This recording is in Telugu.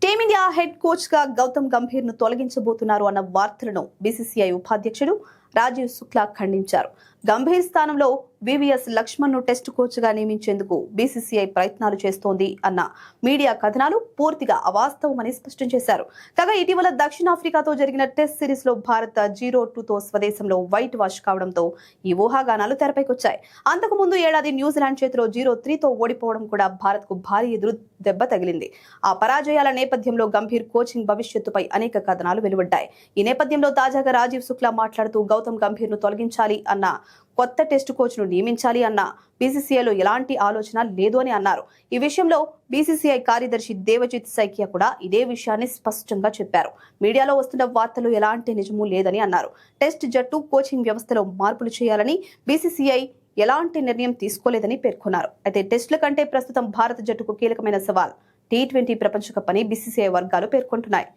టీమిండియా హెడ్ కోచ్ గా గౌతమ్ గంభీర్ ను తొలగించబోతున్నారు అన్న వార్తలను బీసీసీఐ ఉపాధ్యక్షుడు రాజీవ్ శుక్లా ఖండించారు. గంభీర్ స్థానంలో వివిఎస్ లక్ష్మణ్ ను టెస్ట్ కోచ్ గా నియమించేందుకు బీసీసీఐ ప్రయత్నాలు చేస్తోంది అన్న మీడియా కథనాలు పూర్తిగా అవాస్తవమని స్పష్టం చేశారు. కాగా ఇటీవల దక్షిణాఫ్రికాతో జరిగిన టెస్ట్ సిరీస్ లో భారత్ 0-2తో స్వదేశంలో వైట్ వాష్ కావడంతో ఈ ఊహాగానాలు తెరపైకొచ్చాయి. అంతకుముందు ఏడాది న్యూజిలాండ్ చేతిలో 0-3తో ఓడిపోవడం కూడా భారత్ కు భారీ ఎదురు దెబ్బ తగిలింది. ఆ పరాజయాల నేపథ్యంలో గంభీర్ కోచింగ్ భవిష్యత్తుపై అనేక కథనాలు వెలువడ్డాయి. ఈ నేపథ్యంలో తాజాగా రాజీవ్ శుక్లా మాట్లాడుతూ గౌతమ్ గంభీర్ ను తొలగించాలి అన్న, కొత్త టెస్టు కోచ్ ను నియమించాలి అన్న బీసీసీఐలో ఎలాంటి ఆలోచన లేదు అని అన్నారు. ఈ విషయంలో బీసీసీఐ కార్యదర్శి దేవజిత్ సైకియా కూడా ఇదే విషయాన్ని స్పష్టంగా చెప్పారు. మీడియాలో వస్తున్న వార్తలు ఎలాంటి నిజమూ లేదని అన్నారు. టెస్ట్ జట్టు కోచింగ్ వ్యవస్థలో మార్పులు చేయాలని బీసీసీఐ ఎలాంటి నిర్ణయం తీసుకోలేదని పేర్కొన్నారు. అయితే టెస్టుల కంటే ప్రస్తుతం భారత జట్టుకు కీలకమైన సవాల్ టీ20 ప్రపంచ కప్ అని బీసీసీఐ వర్గాలు పేర్కొంటున్నాయి.